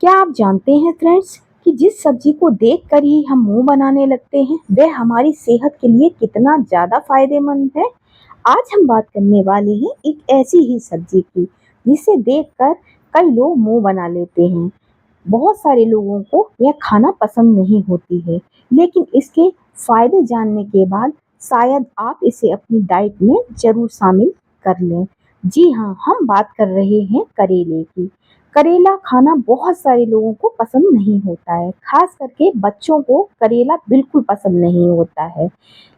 क्या आप जानते हैं फ्रेंड्स कि जिस सब्जी को देखकर ही हम मुंह बनाने लगते हैं वह हमारी सेहत के लिए कितना ज़्यादा फायदेमंद है। आज हम बात करने वाले हैं एक ऐसी ही सब्जी की जिसे देखकर कई लोग मुंह बना लेते हैं। बहुत सारे लोगों को यह खाना पसंद नहीं होती है, लेकिन इसके फायदे जानने के बाद शायद आप इसे अपनी डाइट में जरूर शामिल कर लें। जी हाँ, हम बात कर रहे हैं करेले की। करेला खाना बहुत सारे लोगों को पसंद नहीं होता है, खास करके बच्चों को करेला बिल्कुल पसंद नहीं होता है।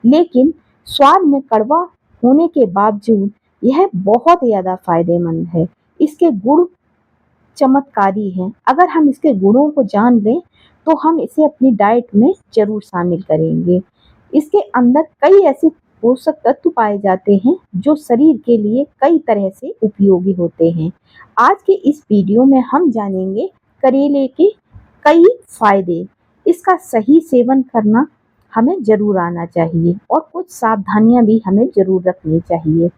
लेकिन स्वाद में कड़वा होने के बावजूद यह बहुत ज़्यादा फायदेमंद है। इसके गुण चमत्कारी हैं। अगर हम इसके गुणों को जान लें तो हम इसे अपनी डाइट में ज़रूर शामिल करेंगे। इसके अंदर कई ऐसे पोषक तत्व पाए जाते हैं जो शरीर के लिए कई तरह से उपयोगी होते हैं। आज के इस वीडियो में हम जानेंगे करेले के कई फायदे। इसका सही सेवन करना हमें ज़रूर आना चाहिए और कुछ सावधानियां भी हमें ज़रूर रखनी चाहिए।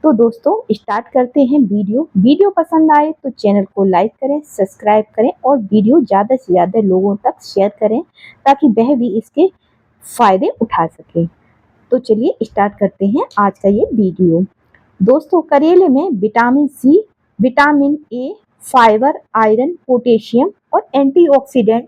तो दोस्तों स्टार्ट करते हैं वीडियो पसंद आए तो चैनल को लाइक करें, सब्सक्राइब करें और वीडियो ज़्यादा से ज़्यादा लोगों तक शेयर करें ताकि वह भी इसके फायदे उठा सके। तो चलिए स्टार्ट करते हैं आज का ये वीडियो। दोस्तों करेले में vitamin C, vitamin A, fibre, iron, potassium और एंटीऑक्सीडेंट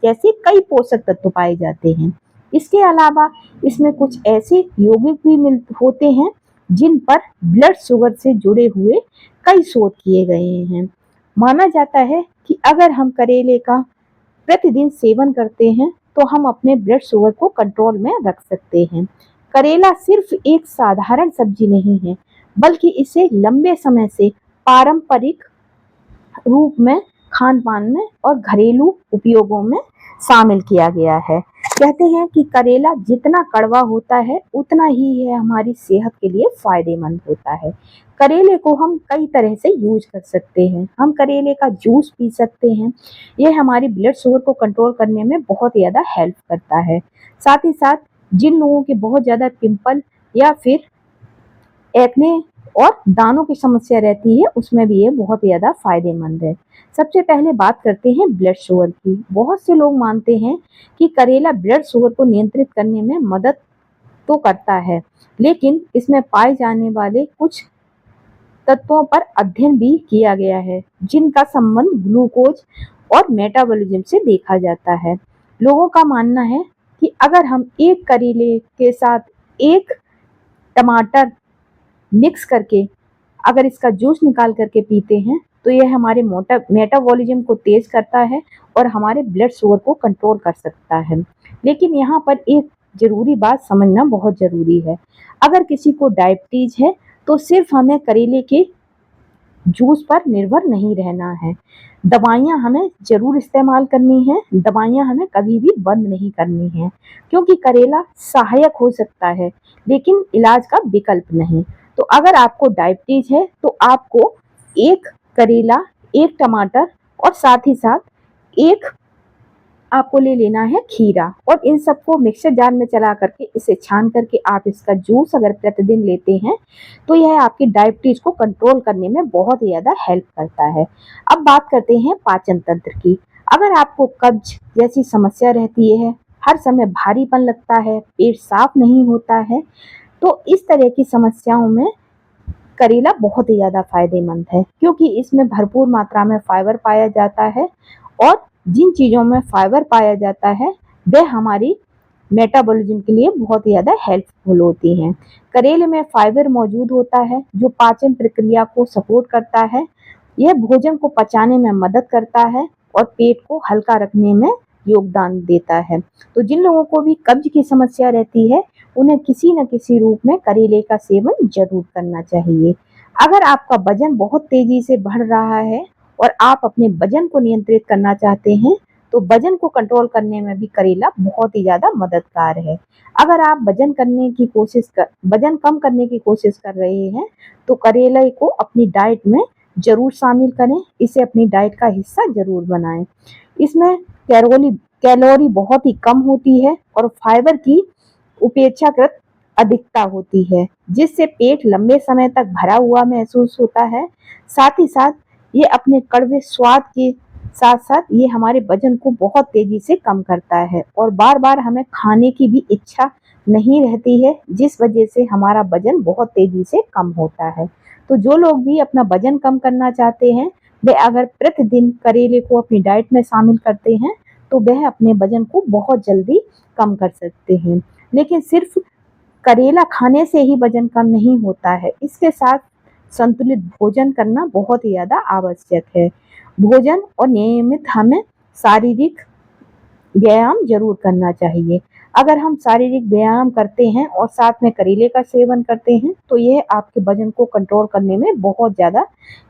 जैसे कई पोषक तत्व पाए जाते हैं। इसके अलावा इसमें कुछ ऐसे यौगिक भी होते हैं जिन पर ब्लड शुगर से जुड़े हुए कई शोध किए गए हैं। माना जाता है कि अगर हम करेले का प्रतिदिन सेवन करते हैं तो हम अपने ब्लड शुगर को कंट्रोल में रख सकते हैं। करेला सिर्फ एक साधारण सब्जी नहीं है, बल्कि इसे लंबे समय से पारंपरिक रूप में खान पान में और घरेलू उपयोगों में शामिल किया गया है। कहते हैं कि करेला जितना कड़वा होता है उतना ही यह हमारी सेहत के लिए फायदेमंद होता है। करेले को हम कई तरह से यूज कर सकते हैं। हम करेले का जूस पी सकते हैं। यह हमारी ब्लड शुगर को कंट्रोल करने में बहुत ज़्यादा हेल्प करता है। साथ ही साथ जिन लोगों के बहुत ज़्यादा पिंपल या फिर एक्ने और दानों की समस्या रहती है उसमें भी ये बहुत ज़्यादा फायदेमंद है। सबसे पहले बात करते हैं ब्लड शुगर की। बहुत से लोग मानते हैं कि करेला ब्लड शुगर को नियंत्रित करने में मदद तो करता है, लेकिन इसमें पाए जाने वाले कुछ तत्वों पर अध्ययन भी किया गया है जिनका संबंध ग्लूकोज और मेटाबॉलिज्म से देखा जाता है। लोगों का मानना है कि अगर हम एक करेले के साथ एक टमाटर मिक्स करके अगर इसका जूस निकाल करके पीते हैं तो यह हमारे मेटाबॉलिज्म को तेज करता है और हमारे ब्लड शुगर को कंट्रोल कर सकता है। लेकिन यहाँ पर एक जरूरी बात समझना बहुत जरूरी है। अगर किसी को डायबिटीज है तो सिर्फ हमें करेले के जूस पर निर्भर नहीं रहना है। दवाइयाँ हमें ज़रूर इस्तेमाल करनी है, दवाइयाँ हमें कभी भी बंद नहीं करनी है, क्योंकि करेला सहायक हो सकता है लेकिन इलाज का विकल्प नहीं। तो अगर आपको डायबिटीज है तो आपको एक करेला, एक टमाटर और साथ ही साथ एक आपको ले लेना है खीरा और इन सबको मिक्सर जार में चला करके इसे छान करके आप इसका जूस अगर प्रतिदिन लेते हैं तो यह आपकी डायबिटीज को कंट्रोल करने में बहुत ज़्यादा हेल्प करता है। अब बात करते हैं पाचन तंत्र की। अगर आपको कब्ज जैसी समस्या रहती है, हर समय भारीपन लगता है, पेट साफ नहीं होता है, तो इस तरह की समस्याओं में करेला बहुत ही ज़्यादा फायदेमंद है, क्योंकि इसमें भरपूर मात्रा में फाइबर पाया जाता है और जिन चीज़ों में फाइबर पाया जाता है वह हमारी मेटाबॉलिज्म के लिए बहुत ही ज़्यादा हेल्पफुल होती हैं। करेले में फाइबर मौजूद होता है जो पाचन प्रक्रिया को सपोर्ट करता है। यह भोजन को पचाने में मदद करता है और पेट को हल्का रखने में योगदान देता है। तो जिन लोगों को भी कब्ज की समस्या रहती है उन्हें किसी न किसी रूप में करेले का सेवन जरूर करना चाहिए। अगर आपका वजन बहुत तेजी से बढ़ रहा है और आप अपने वजन को नियंत्रित करना चाहते हैं तो वजन को कंट्रोल करने में भी करेला बहुत ही ज्यादा मददगार है। अगर आप वजन कम करने की कोशिश कर रहे हैं तो करेले को अपनी डाइट में जरूर शामिल करें। इसे अपनी डाइट का हिस्सा जरूर बनाएं। इसमें कैलोरी बहुत ही कम होती है और फाइबर की उपेक्षाकृत अधिकता होती है, जिससे पेट लंबे समय तक भरा हुआ महसूस होता है। साथ ही साथ ये अपने कड़वे स्वाद के साथ साथ ये हमारे वजन को बहुत तेजी से कम करता है और बार बार हमें खाने की भी इच्छा नहीं रहती है, जिस वजह से हमारा वजन बहुत तेजी से कम होता है। तो जो लोग भी अपना वजन कम करना चाहते हैं, वे अगर प्रतिदिन करेले को अपनी डाइट में शामिल करते हैं तो वह अपने वजन को बहुत जल्दी कम कर सकते हैं। लेकिन सिर्फ करेला खाने से ही वजन कम नहीं होता है, इसके साथ संतुलित भोजन करना बहुत ही ज़्यादा आवश्यक है। भोजन और नियमित हमें शारीरिक व्यायाम ज़रूर करना चाहिए। अगर हम शारीरिक व्यायाम करते हैं और साथ में करेले का सेवन करते हैं, तो यह आपके वज़न को कंट्रोल करने में बहुत ज़्यादा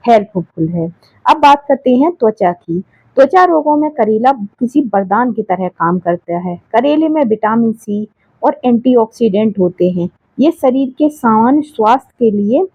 हेल्पफुल है। अब बात करते हैं त्वचा की। त्वचा रोगों में करेला किसी वरदान की तरह काम करता है। करेले में विटामिन सी और एंटीऑक्सीडेंट होते हैं। ये शरीर के सामान्य स्वास्थ्य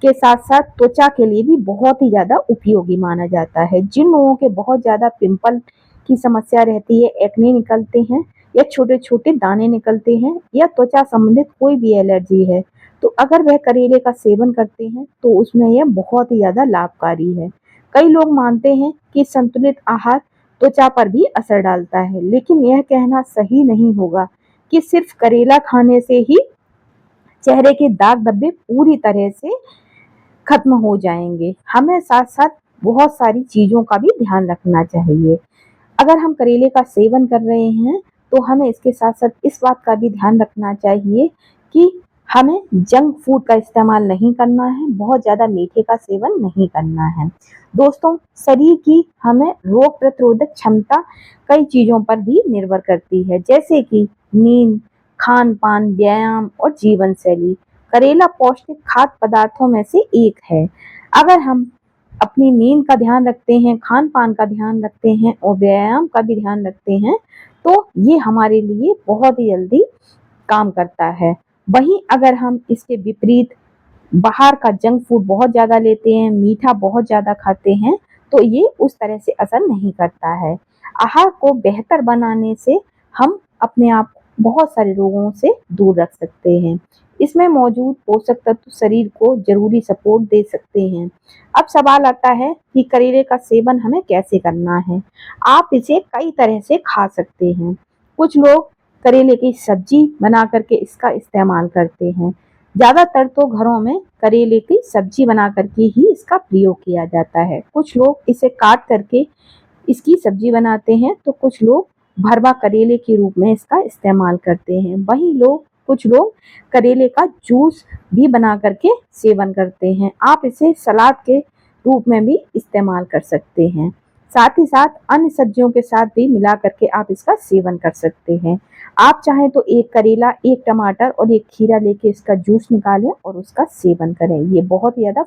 के साथ-साथ त्वचा के लिए भी बहुत ही ज़्यादा उपयोगी माना जाता है। जिन लोगों के बहुत ज़्यादा पिंपल की समस्या रहती है, एक्ने निकलते हैं या छोटे-छोटे दाने निकलते हैं या त्वचा संबंधित कोई भी एलर्जी है, तो अगर वह करेले का सेवन करते हैं तो उसमें यह बहुत ही ज़्यादा लाभकारी है। कई लोग मानते हैं कि संतुलित आहार त्वचा पर भी असर डालता है, लेकिन यह कहना सही नहीं होगा कि सिर्फ करेला खाने से ही चेहरे के दाग धब्बे पूरी तरह से खत्म हो जाएँगे। हमें साथ-साथ बहुत सारी चीज़ों का भी ध्यान रखना चाहिए। अगर हम करेले का सेवन कर रहे हैं, तो हमें इसके साथ-साथ इस बात का भी ध्यान रखना चाहिए कि हमें जंक फूड का इस्तेमाल नहीं करना है, बहुत ज़्यादा मीठे का सेवन नहीं करना है। दोस्तों, शरीर की हमें रोग प्रतिरोधक क्षमता कई चीज़ों पर भी निर्भर करती है, जैसे कि नींद, खान-पान, व्यायाम और जीवन शैली। करेला पौष्टिक खाद्य पदार्थों में से एक है। अगर हम अपनी नींद का ध्यान रखते हैं, खान-पान का ध्यान रखते हैं और व्यायाम का भी ध्यान रखते हैं, तो ये हमारे लिए बहुत ही जल्दी काम करता है। वहीं अगर हम इसके विपरीत बाहर का जंक फूड बहुत ज़्यादा लेते हैं, मीठा बहुत ज़्यादा खाते हैं, तो ये उस तरह से असर नहीं करता है। आहार को बेहतर बनाने से हम अपने आप को बहुत सारे रोगों से दूर रख सकते हैं। इसमें मौजूद पोषक तत्व शरीर को ज़रूरी सपोर्ट दे सकते हैं। अब सवाल आता है कि करेले का सेवन हमें कैसे करना है? आप इसे कई तरह से खा सकते हैं। कुछ लोग करेले की सब्जी बना कर के इसका इस्तेमाल करते हैं। ज़्यादातर तो घरों में करेले की सब्जी बना करके ही इसका प्रयोग किया जाता है। कुछ लोग इसे काट करके इसकी सब्जी बनाते हैं, तो कुछ लोग भरवा करेले के रूप में इसका इस्तेमाल करते हैं। वहीं कुछ लोग करेले का जूस भी बना करके सेवन करते हैं। आप इसे सलाद के रूप में भी इस्तेमाल कर सकते हैं। साथ ही साथ अन्य सब्जियों के साथ भी मिला करके आप इसका सेवन कर सकते हैं। आप चाहें तो एक करेला, एक टमाटर और एक खीरा लेके इसका जूस निकालें और उसका सेवन करें। ये बहुत ही ज़्यादा